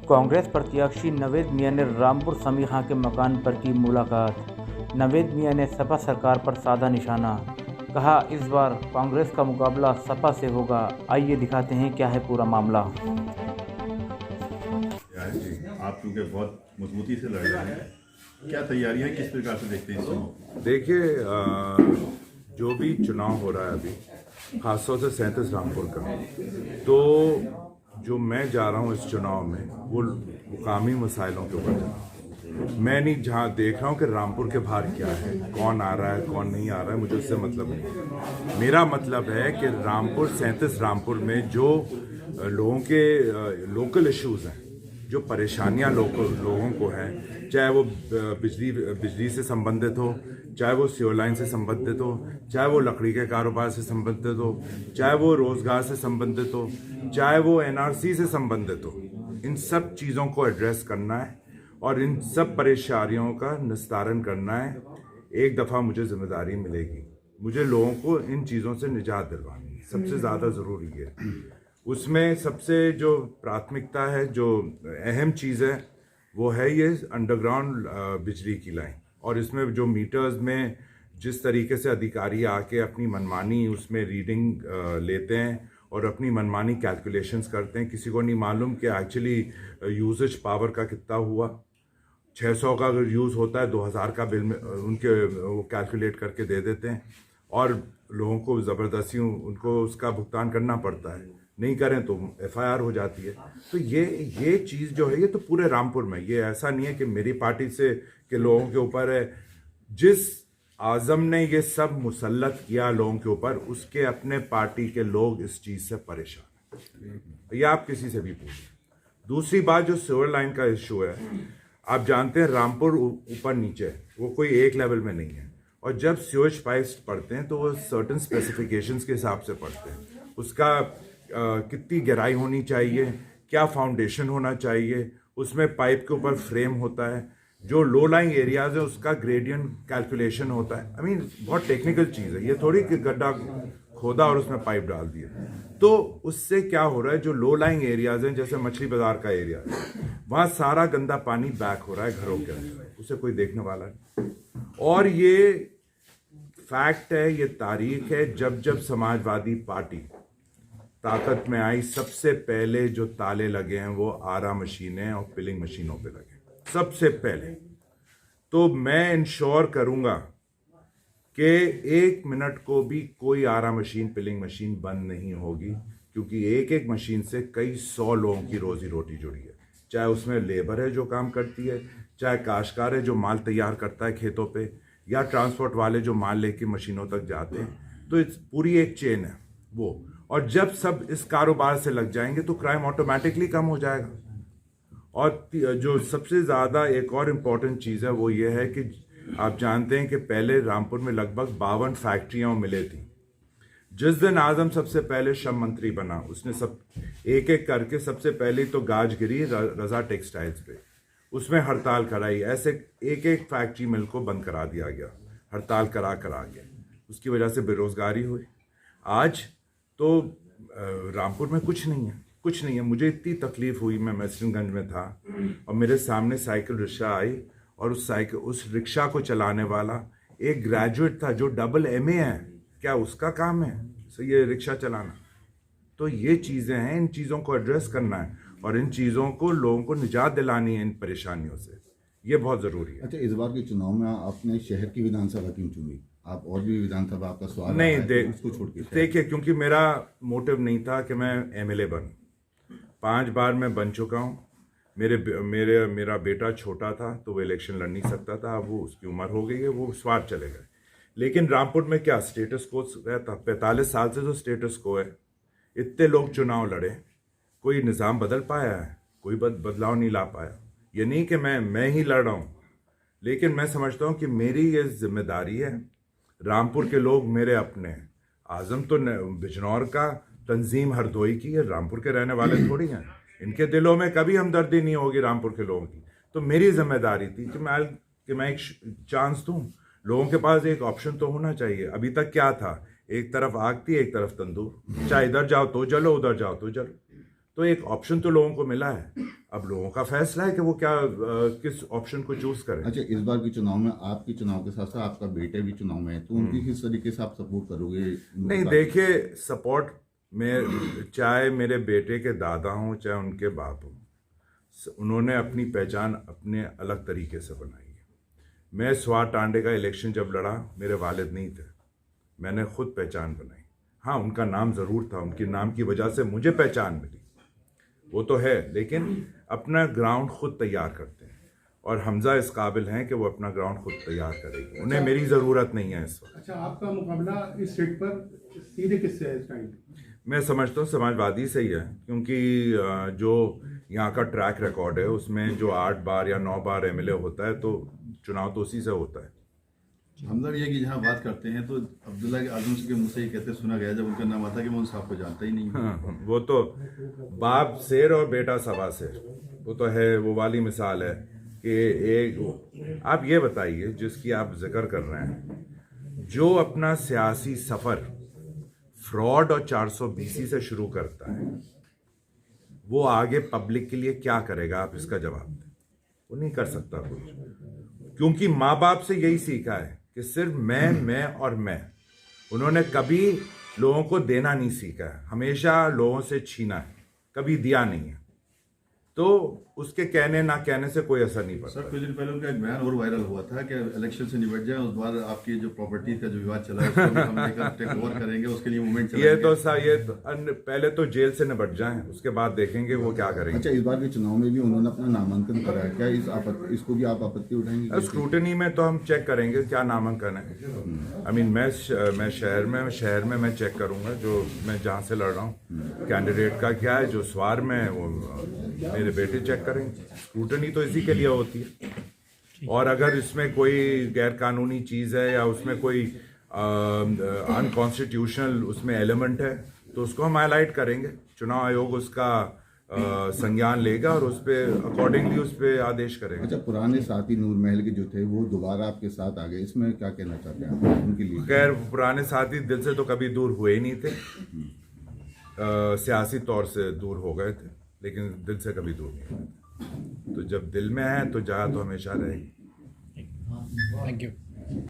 कांग्रेस प्रत्याशी नवेद मियां ने रामपुर समीखा के मकान पर की मुलाकात। नवेद मियां ने सपा सरकार पर साधा निशाना, कहा इस बार कांग्रेस का मुकाबला सपा से होगा। आइए दिखाते हैं क्या है पूरा मामला। आप क्योंकि बहुत मजबूती से लड़ रहे हैं, क्या तैयारियां किस प्रकार से देखते हैं इसको? देखिए, जो भी चुनाव हो रहा है अभी, खासतौर से 37 रामपुर का, तो जो मैं जा रहा हूँ इस चुनाव में वो मुकामी मसाइलों के ऊपर जा रहा हूँ। मैं नहीं जहाँ देख रहा हूँ कि रामपुर के बाहर क्या है, कौन आ रहा है कौन नहीं आ रहा है, मुझे उससे मतलब नहीं। मेरा मतलब है कि रामपुर 37 रामपुर में जो लोगों के लोकल इश्यूज़ हैं, जो परेशानियां लोगों को हैं, चाहे वो बिजली से संबंधित हो, चाहे वो सीवर लाइन से संबंधित हो, चाहे वो लकड़ी के कारोबार से संबंधित हो, चाहे वो रोजगार से संबंधित हो, चाहे वो एनआरसी से संबंधित हो, इन सब चीज़ों को एड्रेस करना है और इन सब परेशानियों का निस्तारण करना है। एक दफ़ा मुझे जिम्मेदारी मिलेगी, मुझे लोगों को इन चीज़ों से निजात दिलवानी है, सबसे ज़्यादा ज़रूरी है। उसमें सबसे जो प्राथमिकता है, जो अहम चीज़ है, वो है ये अंडरग्राउंड बिजली की लाइन। और इसमें जो मीटर्स में जिस तरीके से अधिकारी आके अपनी मनमानी उसमें रीडिंग लेते हैं और अपनी मनमानी कैलकुलेशंस करते हैं, किसी को नहीं मालूम कि एक्चुअली यूजेज पावर का कितना हुआ। 600 का अगर यूज़ होता है, 2000 का बिल में उनके वो कैलकुलेट करके दे देते हैं और लोगों को ज़बरदस्ती उनको उसका भुगतान करना पड़ता है, नहीं करें तो एफआईआर हो जाती है। तो ये चीज़ जो है, ये तो पूरे रामपुर में, ये ऐसा नहीं है कि मेरी पार्टी से के लोगों के ऊपर है। जिस आज़म ने ये सब मुसल्लत किया लोगों के ऊपर, उसके अपने पार्टी के लोग इस चीज़ से परेशान हैं, ये आप किसी से भी पूछें। दूसरी बात, जो सीवर लाइन का इशू है, आप जानते हैं रामपुर ऊपर नीचे है, वो कोई एक लेवल में नहीं है। और जब सीवेज पाइप्स पढ़ते हैं तो वो सर्टन स्पेसिफिकेशंस के हिसाब से पढ़ते हैं। उसका कितनी गहराई होनी चाहिए, क्या फाउंडेशन होना चाहिए, उसमें पाइप के ऊपर फ्रेम होता है, जो लो लाइंग एरियाज है उसका ग्रेडियंट कैलकुलेशन होता है। बहुत टेक्निकल चीज़ है, ये थोड़ी कि गड्ढा खोदा और उसमें पाइप डाल दिया। तो उससे क्या हो रहा है, जो लो लाइंग एरियाज हैं, जैसे मछली बाजार का एरिया, वहाँ सारा गंदा पानी बैक हो रहा है घरों के अंदर, उसे कोई देखने वाला नहीं। और ये फैक्ट है, ये तारीख है, जब समाजवादी पार्टी ताकत में आई, सबसे पहले जो ताले लगे हैं वो आरा मशीनें और पिलिंग मशीनों पे लगे, सबसे पहले। तो मैं इंश्योर करूंगा कि 1 मिनट को भी कोई आरा मशीन, पिलिंग मशीन बंद नहीं होगी, क्योंकि एक एक मशीन से कई 100 लोगों की रोजी रोटी जुड़ी है। चाहे उसमें लेबर है जो काम करती है, चाहे काश्तकार है जो माल तैयार करता है खेतों पे, या ट्रांसपोर्ट वाले जो माल लेके मशीनों तक जाते हैं। तो इस पूरी एक चेन है वो। और जब सब इस कारोबार से लग जाएंगे तो क्राइम ऑटोमेटिकली कम हो जाएगा। और जो सबसे ज़्यादा एक और इम्पॉर्टेंट चीज़ है वो ये है कि आप जानते हैं कि पहले रामपुर में लगभग 52 फैक्ट्रियाँ मिले थी। जिस दिन आजम सबसे पहले श्रम मंत्री बना, उसने सब एक एक करके सबसे पहले तो गाज गिरी रजा टेक्सटाइल्स पे, उसमें हड़ताल कराई, ऐसे एक एक फैक्ट्री मिल को बंद करा दिया गया, हड़ताल करा गया। उसकी वजह से बेरोजगारी हुई। आज तो रामपुर में कुछ नहीं है। मुझे इतनी तकलीफ हुई, मैं मैसरगंज में था और मेरे सामने साइकिल रिक्शा आई और उस रिक्शा को चलाने वाला एक ग्रेजुएट था जो डबल एमए है। क्या उसका काम है ये रिक्शा चलाना? तो ये चीज़ें हैं, इन चीज़ों को एड्रेस करना है और इन चीज़ों को लोगों को निजात दिलानी है इन परेशानियों से, ये बहुत ज़रूरी है। अच्छा, इस बार के चुनाव में आपने शहर की विधानसभा क्यों चुनी? आप और भी विधानसभा, आपका सवाल नहीं, उसको छोड़ के देखिए, क्योंकि मेरा मोटिव नहीं था कि मैं एमएलए बनूं। 5 बार मैं बन चुका हूं। मेरा बेटा छोटा था तो वो इलेक्शन लड़ नहीं सकता था, अब वो उसकी उम्र हो गई है, वो स्वार चले गए। लेकिन रामपुर में क्या स्टेटस को रहता, 45 साल से जो स्टेटस को है, इतने लोग चुनाव लड़े, कोई निज़ाम बदल पाया है? कोई बदलाव नहीं ला पाया। ये नहीं कि मैं ही लड़ रहा हूँ, लेकिन मैं समझता हूँ कि मेरी ये जिम्मेदारी है। रामपुर के लोग मेरे अपने हैं। आजम तो बिजनौर का, तंजीम हरदोई की है, रामपुर के रहने वाले थोड़ी हैं। इनके दिलों में कभी हमदर्दी नहीं होगी रामपुर के लोगों की। तो मेरी जिम्मेदारी थी कि मैं एक चांस दूं। लोगों के पास एक ऑप्शन तो होना चाहिए। अभी तक क्या था, एक तरफ आग थी, एक तरफ तंदूर, चाहे इधर जाओ तो जलो, उधर जाओ तो जलो। तो एक ऑप्शन तो लोगों को मिला है, अब लोगों का फैसला है कि वो क्या किस ऑप्शन को चूज करें। अच्छा, इस बार के चुनाव में आपके चुनाव के साथ साथ आपका बेटे भी चुनाव में है, तो उनकी किस तरीके से आप सपोर्ट करोगे? नहीं, देखिए, सपोर्ट में चाहे मेरे बेटे के दादा हों चाहे उनके बाप हों, उन्होंने अपनी पहचान अपने अलग तरीके से बनाई है। मैं स्वार टांडे का इलेक्शन जब लड़ा, मेरे वालिद नहीं थे, मैंने खुद पहचान बनाई। हाँ, उनका नाम ज़रूर था, उनके नाम की वजह से मुझे पहचान मिली, वो तो है, लेकिन अपना ग्राउंड खुद तैयार करते हैं और हमजा इस काबिल हैं कि वो अपना ग्राउंड खुद तैयार करेंगे। उन्हें मेरी ज़रूरत नहीं है इस वक्त। अच्छा, आपका मुकाबला इस सीट पर सीधे किससे है इस टाइम? मैं समझता हूँ समाजवादी से ही है, क्योंकि जो यहाँ का ट्रैक रिकॉर्ड है उसमें जो 8 बार या 9 बार एमएलए होता है, तो चुनाव तो उसी से होता है। हमदर्द ये कि जहाँ बात करते हैं तो अब्दुल्ला के आजम के मुँह से ये कहते सुना गया जब उनका नाम आता कि मैं उन साहब को जानता ही नहीं। हाँ, वो तो बाप शेर और बेटा सवा शेर, वो तो है, वो वाली मिसाल है कि एक, आप ये बताइए जिसकी आप जिक्र कर रहे हैं, जो अपना सियासी सफ़र फ्रॉड और 420 से शुरू करता है, वो आगे पब्लिक के लिए क्या करेगा? आप इसका जवाब दें। वो नहीं कर सकता कुछ, क्योंकि माँ बाप से यही सीखा है कि सिर्फ मैं और मैं। उन्होंने कभी लोगों को देना नहीं सीखा है, हमेशा लोगों से छीना है, कभी दिया नहीं है। तो उसके कहने ना कहने से कोई असर नहीं पड़ता। सर, कुछ दिन पहले उनका एक बयान और वायरल हुआ था कि इलेक्शन से निपट जाए, उस बाद आपकी जो प्रॉपर्टी का जो विवाद चला है उसको भी हम लेकर टेक ओवर करेंगे, उसके लिए मूवमेंट चलाएंगे। पहले तो जेल से निपट जाएं, उसके बाद देखेंगे वो क्या करेंगे। अच्छा, इस बार के चुनाव में भी उन्होंने अपना नामांकन करा है, क्या इसको भी आप आपत्ति उठाएंगे? स्क्रूटनी में तो हम चेक करेंगे क्या नामांकन है। आई मीन मैं शहर में मैं चेक करूंगा, जो मैं जहाँ से लड़ रहा हूँ कैंडिडेट का क्या है, जो स्वार में है वो मेरे बेटे चेक करेंगे। स्क्रूटनी तो इसी के लिए होती है, और अगर इसमें कोई गैर कानूनी चीज़ है या उसमें कोई अनकॉन्स्टिट्यूशनल उसमें एलिमेंट है तो उसको हम हाईलाइट करेंगे। चुनाव आयोग उसका संज्ञान लेगा और उस पर अकॉर्डिंगली उस पर आदेश करेगा। अच्छा, पुराने साथी नूर महल के जो थे वो दोबारा आपके साथ आ गए, इसमें क्या कहना चाहते हैं आप उनके लिए? खैर, पुराने साथी दिल से तो कभी दूर हुए ही नहीं थे, सियासी तौर से दूर हो गए थे, लेकिन दिल से कभी दूर नहीं हुए थे। तो जब दिल में है तो जगह तो हमेशा रहेगी। Thank you.